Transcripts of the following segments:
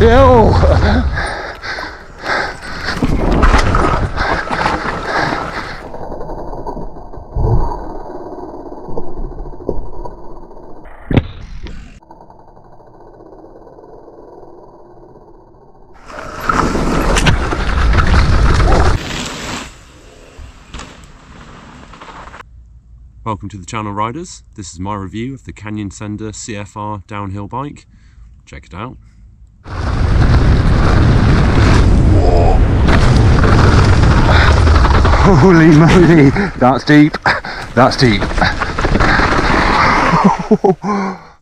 Welcome to the channel, riders. This is my review of the Canyon SENDER CFR downhill bike. Check it out. Holy moly, that's deep, that's deep.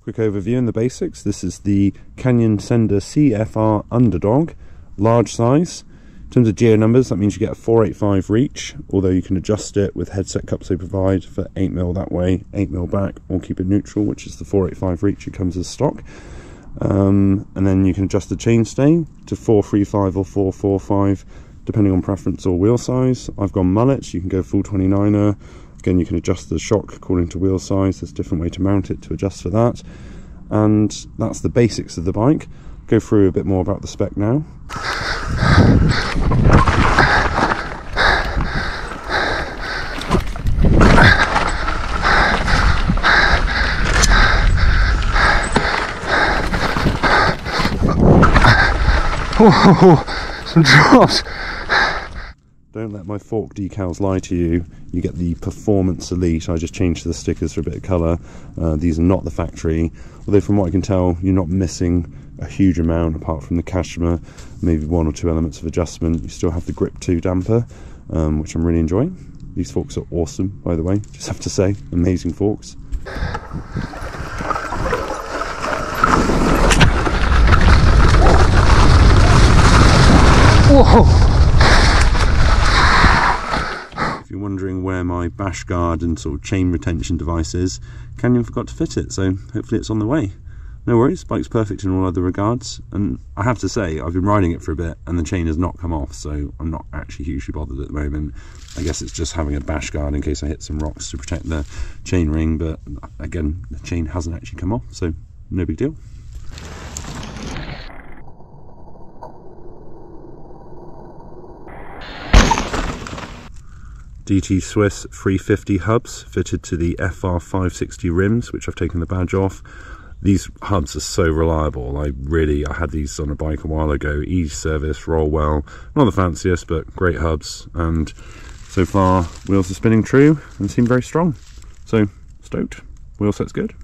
Quick overview in the basics. This is the Canyon SENDER CFR Underdog, large size. In terms of geo numbers, that means you get a 485 reach, although you can adjust it with headset cups they provide for 8mm that way, 8mm back, or keep it neutral, which is the 485 reach. It comes as stock. And then you can adjust the chainstay to 435 or 445, depending on preference or wheel size. I've gone mullet, you can go full 29er. Again, you can adjust the shock according to wheel size. There's a different way to mount it to adjust for that. And that's the basics of the bike. Go through a bit more about the spec now. Whoa, some drops. Don't let my fork decals lie to you. You get the Performance Elite. I just changed the stickers for a bit of colour. These are not the factory, although from what I can tell, you're not missing a huge amount apart from the Kashima, maybe one or two elements of adjustment. You still have the Grip 2 damper, which I'm really enjoying. These forks are awesome, by the way, just have to say, amazing forks. Whoa! If you're wondering where my bash guard and sort of chain retention device is, Canyon forgot to fit it, so hopefully it's on the way. No worries, bike's perfect in all other regards, and I have to say, I've been riding it for a bit and the chain has not come off, so I'm not actually hugely bothered at the moment. I guess it's just having a bash guard in case I hit some rocks to protect the chain ring, but again, the chain hasn't actually come off, so no big deal. DT Swiss 350 hubs fitted to the FR 560 rims, which I've taken the badge off. These hubs are so reliable. I had these on a bike a while ago. Easy service, roll well. Not the fanciest, but great hubs. And so far, wheels are spinning true and seem very strong. So, stoked. Wheel set's good.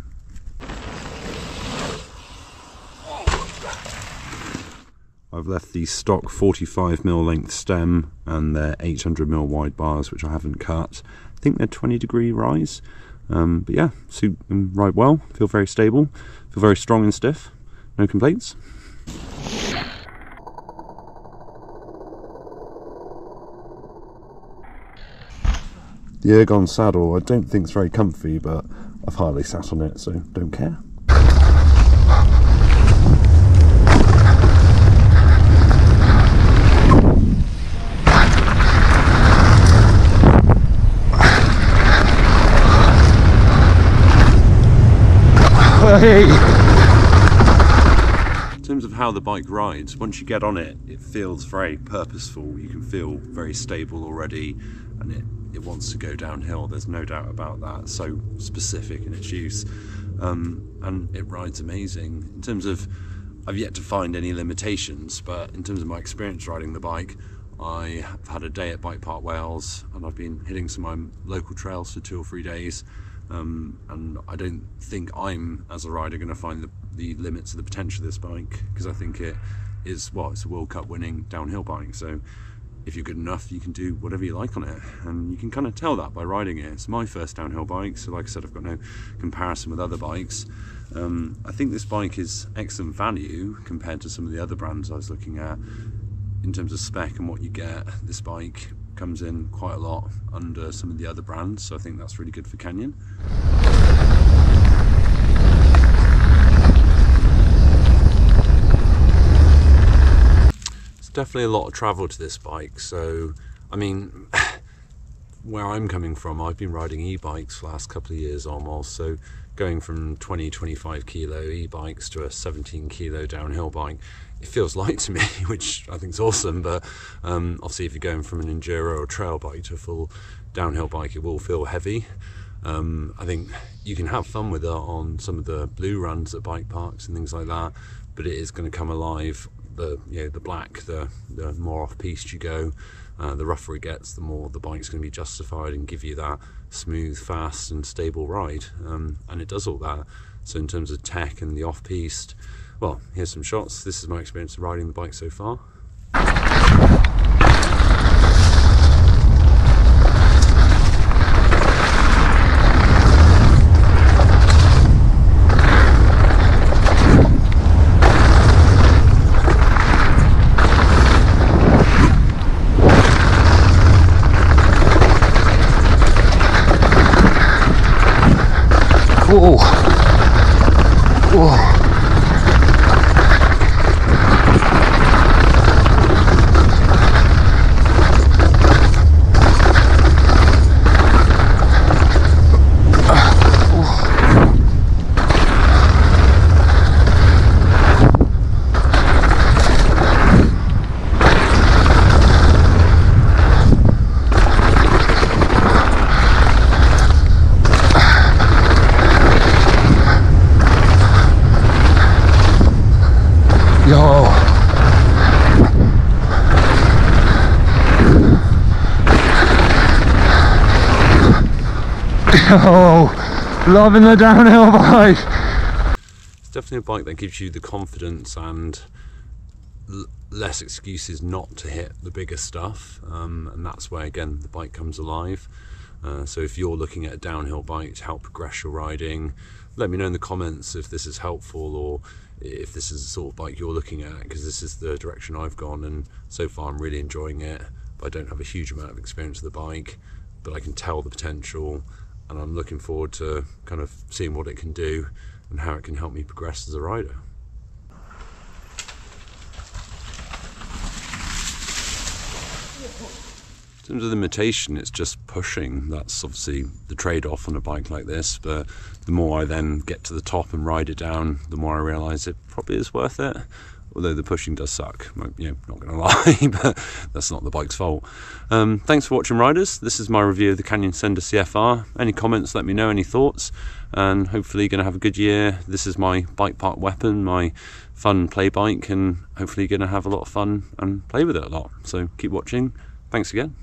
I've left the stock 45mm length stem and their 800mm wide bars, which I haven't cut. I think they're 20-degree rise. But yeah, suit them right well, feel very stable, feel very strong and stiff, no complaints. The Ergon saddle I don't think is very comfy, but I've hardly sat on it, so don't care. In terms of how the bike rides, once you get on it, it feels very purposeful. You can feel very stable already, and it wants to go downhill. There's no doubt about that. So specific in its use, and it rides amazing. In terms of, I've yet to find any limitations, but in terms of my experience riding the bike, I have had a day at Bike Park Wales, and I've been hitting some of my local trails for 2 or 3 days. And I don't think I'm, as a rider, going to find the limits of the potential of this bike, because I think it is, well, it's a World Cup winning downhill bike, so if you're good enough you can do whatever you like on it, and you can kind of tell that by riding it. It's my first downhill bike, so like I said, I've got no comparison with other bikes. I think this bike is excellent value compared to some of the other brands I was looking at. In terms of spec and what you get, this bike comes in quite a lot under some of the other brands, so I think that's really good for Canyon. It's definitely a lot of travel to this bike, so I mean where I'm coming from, I've been riding e-bikes for the last couple of years almost, so going from 20-25 kilo e-bikes to a 17 kilo downhill bike, it feels light to me, which I think is awesome. But obviously if you're going from an enduro or trail bike to a full downhill bike, it will feel heavy. I think you can have fun with it on some of the blue runs at bike parks and things like that, but it is going to come alive. The black, the more off-piste you go, the rougher it gets, the more the bike's going to be justified and give you that smooth, fast and stable ride, and it does all that. So in terms of tech and the off-piste, well, here's some shots. This is my experience of riding the bike so far. Whoa. Whoa. Yo. Yo, loving the downhill bike. It's definitely a bike that gives you the confidence and less excuses not to hit the bigger stuff, and that's where again the bike comes alive. So if you're looking at a downhill bike to help progress your riding, let me know in the comments if this is helpful or if this is the sort of bike you're looking at, because this is the direction I've gone, and so far I'm really enjoying it. But I don't have a huge amount of experience with the bike, but I can tell the potential, and I'm looking forward to kind of seeing what it can do and how it can help me progress as a rider. In terms of the limitation, it's just pushing. That's obviously the trade-off on a bike like this, but the more I then get to the top and ride it down, the more I realise it probably is worth it. Although the pushing does suck, not going to lie, but that's not the bike's fault. Thanks for watching, riders. This is my review of the Canyon SENDER CFR. Any comments, let me know, any thoughts, and hopefully going to have a good year. This is my bike park weapon, my fun play bike, and hopefully going to have a lot of fun and play with it a lot. So keep watching. Thanks again.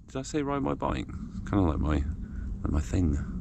Did I say ride my bike? Kind of like my thing.